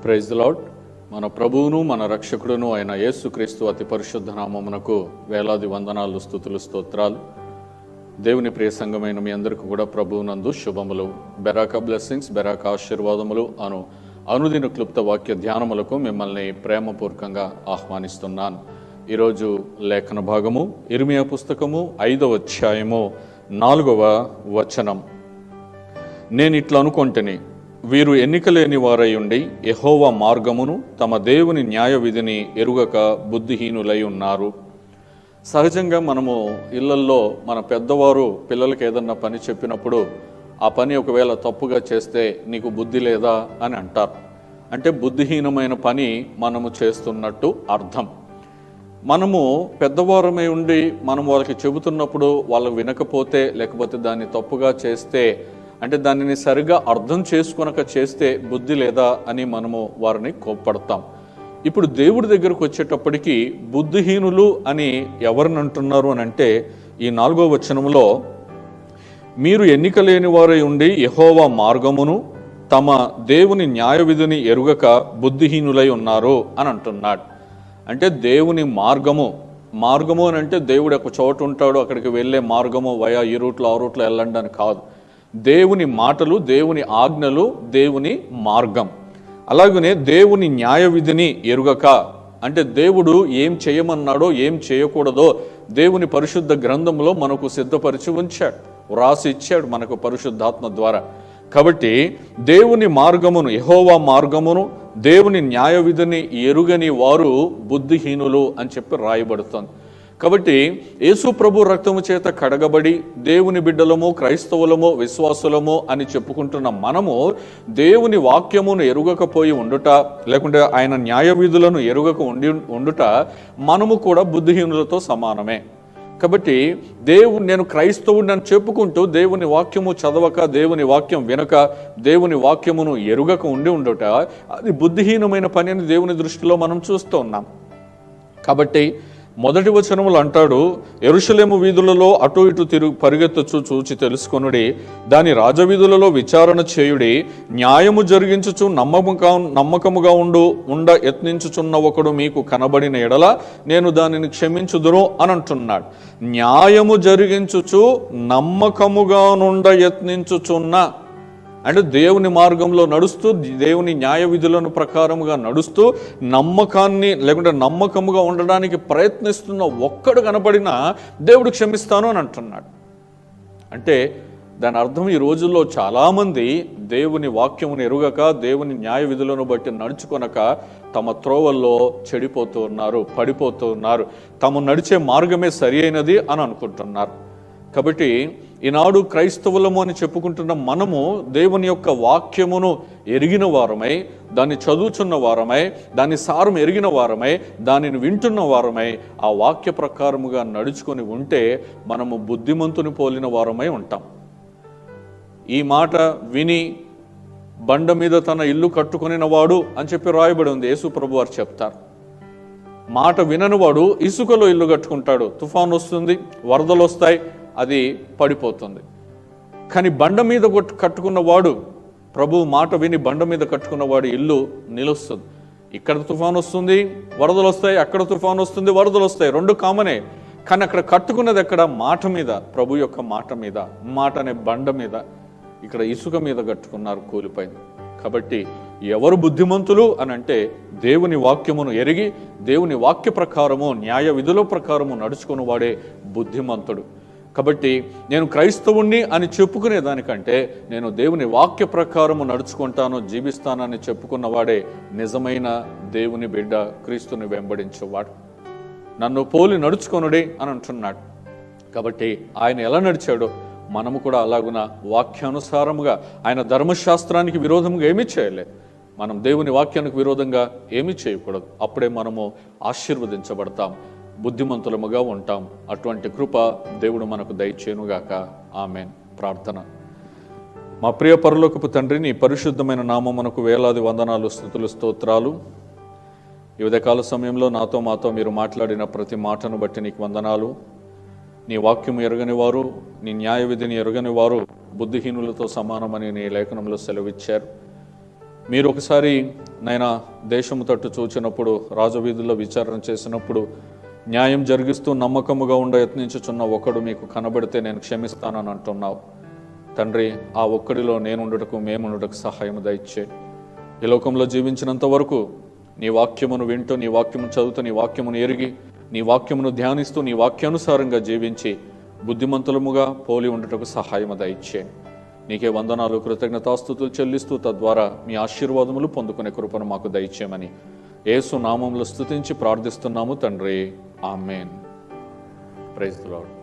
Praise the lord. మన ప్రభువును మన రక్షకుడును అయిన యేసుక్రీస్తు అతి పరిశుద్ధ నామమునకు వేలాది వందనాలు, స్తుతులు, స్తోత్రాలు. దేవుని ప్రియ సంఘమైన మీ అందరికీ కూడా ప్రభువునందు శుభములు, బెరాక బ్లెస్సింగ్స్, బెరాక ఆశీర్వాదములు అనుదిన క్లుప్త వాక్య ధ్యానములకు మిమ్మల్ని ప్రేమపూర్వకంగా ఆహ్వానిస్తున్నాను. ఈరోజు లేఖన భాగము ఇర్మియా పుస్తకము 5వ అధ్యాయము 4వ వచనం. నేను ఇట్లా అనుకొంటిని, వీరు ఎన్నికలేని వారై ఉండి యెహోవా మార్గమును తమ దేవుని న్యాయ విధిని ఎరుగక బుద్ధిహీనులై ఉన్నారు. సహజంగా మనము ఇళ్లల్లో మన పెద్దవారు పిల్లలకి ఏదన్నా పని చెప్పినప్పుడు ఆ పని ఒకవేళ తప్పుగా చేస్తే నీకు బుద్ధి లేదా అని అంటారు. అంటే బుద్ధిహీనమైన పని మనము చేస్తున్నట్టు అర్థం. మనము పెద్దవారమై ఉండి మనం వాళ్ళకి చెబుతున్నప్పుడు వాళ్ళు వినకపోతే, లేకపోతే దాన్ని తప్పుగా చేస్తే, అంటే దానిని సరిగా అర్థం చేసుకొనక చేస్తే బుద్ధి లేదా అని మనము వారిని కోప్పడతాం. ఇప్పుడు దేవుడి దగ్గరకు వచ్చేటప్పటికి బుద్ధిహీనులు అని ఎవరిని అంటున్నారు అని అంటే, ఈ 4వ వచనంలో మీరు ఎన్నిక లేని వారై ఉండి యెహోవా మార్గమును తమ దేవుని న్యాయ విధిని ఎరుగక బుద్ధిహీనులై ఉన్నారు అని అంటున్నాడు. అంటే దేవుని మార్గము అని అంటే దేవుడు ఒక చోట ఉంటాడు, అక్కడికి వెళ్ళే మార్గము వయా ఈ రూట్లో ఆ రూట్లో వెళ్ళండి అని కాదు. దేవుని మాటలు, దేవుని ఆజ్ఞలు, దేవుని మార్గం. అలాగనే దేవుని న్యాయ విధిని ఎరుగక అంటే దేవుడు ఏం చేయమన్నాడో ఏం చేయకూడదో దేవుని పరిశుద్ధ గ్రంథంలో మనకు సిద్ధపరిచి ఉంచాడు, వ్రాసి ఇచ్చాడు మనకు పరిశుద్ధాత్మ ద్వారా. కాబట్టి దేవుని మార్గమును, యెహోవా మార్గమును, దేవుని న్యాయ విధిని ఎరుగని వారు బుద్ధిహీనులు అని చెప్పి రాయబడుతుంది. కాబట్టి యేసు ప్రభు రక్తము చేత కడగబడి దేవుని బిడ్డలము, క్రైస్తవులము, విశ్వాసులము అని చెప్పుకుంటున్న మనము దేవుని వాక్యమును ఎరుగకపోయి ఉండుట, లేకుంటే ఆయన న్యాయ విధులను ఎరుగక ఉండుట మనము కూడా బుద్ధిహీనులతో సమానమే. కాబట్టి నేను క్రైస్తవుడిని అని చెప్పుకుంటూ దేవుని వాక్యము చదవక, దేవుని వాక్యం వినక, దేవుని వాక్యమును ఎరుగక ఉండుట అది బుద్ధిహీనమైన పని అని దేవుని దృష్టిలో మనం చూస్తూ ఉన్నాం. కాబట్టి మొదటి వచనములు అంటాడు, యెరూషలేము వీధులలో అటు ఇటు పరిగెత్తచ్చు చూచి తెలుసుకొనుడి, దాని రాజవీధులలో విచారణ చేయుడి, న్యాయము జరిగించుచు నమ్మకముగా ఉండ యత్నించుచున్న ఒకడు మీకు కనబడిన ఎడల నేను దానిని క్షమించుదును అని అంటున్నాడు. న్యాయము జరిగించుచు నమ్మకముగా నుండ యత్నించుచున్న అంటే దేవుని మార్గంలో నడుస్తూ, దేవుని న్యాయ విధులను ప్రకారముగా నడుస్తూ నమ్మకాన్ని లేకుంటే నమ్మకముగా ఉండడానికి ప్రయత్నిస్తున్న ఒక్కడు కనబడినా దేవుడు క్షమిస్తాను అని అంటున్నాడు. అంటే దాని అర్థం ఈ రోజుల్లో చాలామంది దేవుని వాక్యమును ఎరుగక, దేవుని న్యాయ విధులను బట్టి నడుచుకొనక తమ త్రోవల్లో చెడిపోతూ ఉన్నారు, పడిపోతూ ఉన్నారు. తాము నడిచే మార్గమే సరి అయినది అని అనుకుంటున్నారు. కాబట్టి ఈనాడు క్రైస్తవులము అని చెప్పుకుంటున్న మనము దేవుని యొక్క వాక్యమును ఎరిగిన వారమై, దాన్ని చదువుచున్న వారమై, దాని సారం ఎరిగిన వారమై, దానిని వింటున్న వారమై ఆ వాక్య ప్రకారముగా నడుచుకొని ఉంటే మనము బుద్ధిమంతుని పోలిన వారమై ఉంటాం. ఈ మాట విని బండ మీద తన ఇల్లు కట్టుకొనిన వాడు అని చెప్పి రాయబడి ఉంది. యేసు ప్రభు వారు చెప్తారు, మాట వినని వాడు ఇసుకలో ఇల్లు కట్టుకుంటాడు, తుఫాను వస్తుంది, వరదలు వస్తాయి, అది పడిపోతుంది. కానీ బండ మీద కట్టుకున్నవాడు, ప్రభు మాట విని బండ మీద కట్టుకున్నవాడు ఇల్లు నిలుస్తుంది. ఇక్కడ తుఫాను వస్తుంది, వరదలు వస్తాయి, అక్కడ తుఫాను వస్తుంది, వరదలు వస్తాయి, రెండు కామనే. కానీ అక్కడ కట్టుకున్నది ఎక్కడ? మాట మీద, ప్రభు యొక్క మాట మీద, మాట అనే బండ మీద. ఇక్కడ ఇసుక మీద కట్టుకున్నారు, కూలిపోయింది. కాబట్టి ఎవరు బుద్ధిమంతులు అని అంటే దేవుని వాక్యమును ఎరిగి దేవుని వాక్య ప్రకారము, న్యాయ విధుల ప్రకారము నడుచుకుని వాడే బుద్ధిమంతుడు. కాబట్టి నేను క్రైస్తవుణ్ణి అని చెప్పుకునే దానికంటే నేను దేవుని వాక్య ప్రకారము నడుచుకుంటాను, జీవిస్తానని చెప్పుకున్నవాడే నిజమైన దేవుని బిడ్డ, క్రీస్తుని వెంబడించేవాడు. నన్ను పోలి నడుచుకొనుడే అని అంటున్నాడు. కాబట్టి ఆయన ఎలా నడిచాడో మనము కూడా అలాగున వాక్యానుసారముగా, ఆయన ధర్మశాస్త్రానికి విరోధంగా ఏమీ చేయలే, మనం దేవుని వాక్యానికి విరోధంగా ఏమీ చేయకూడదు. అప్పుడే మనము ఆశీర్వదించబడతాం, బుద్ధిమంతులముగా ఉంటాం. అటువంటి కృప దేవుడు మనకు దయచేయునుగాక. ఆమేన్. ప్రార్థన. మా ప్రియ పరలోకపు తండ్రి, నీ పరిశుద్ధమైన నామమునకు వేలాది వందనాలు, స్తుతులు, స్తోత్రాలు. ఈ ఉదయకాల సమయంలో మాతో మీరు మాట్లాడిన ప్రతి మాటను బట్టి నీకు వందనాలు. నీ వాక్యము ఎరగని వారు, నీ న్యాయ విధిని ఎరగని వారు బుద్ధిహీనులతో సమానమని నీ లేఖనంలో సెలవిచ్చారు. మీరు ఒకసారి నైనా దేశము తట్టు చూచినప్పుడు, రాజవీధుల్లో విచారణ చేసినప్పుడు, న్యాయం జరిగిస్తూ నమ్మకముగా ఉండ యత్నించుచున్న ఒకడు మీకు కనబడితే నేను క్షమిస్తానని అంటున్నావు. తండ్రి, ఆ ఒక్కడిలో నేనుండుటకు మేముండుటకు సహాయము దయచే. ఈ లోకంలో జీవించినంత వరకు నీ వాక్యమును వింటూ, నీ వాక్యమును చదువుతూ, నీ వాక్యమును ఎరిగి, నీ వాక్యమును ధ్యానిస్తూ, నీ వాక్యానుసారంగా జీవించి బుద్ధిమంతులముగా పోలి ఉండుటకు సహాయము దయచే. నీకే వందనాలు, కృతజ్ఞతాస్తుతులు చెల్లిస్తూ తద్వారా మీ ఆశీర్వాదములు పొందుకునే కృపను మాకు దయచేయమని యేసు నామములో స్తుతించి ప్రార్థిస్తున్నాము తండ్రి. ఆమేన్. Praise the lord.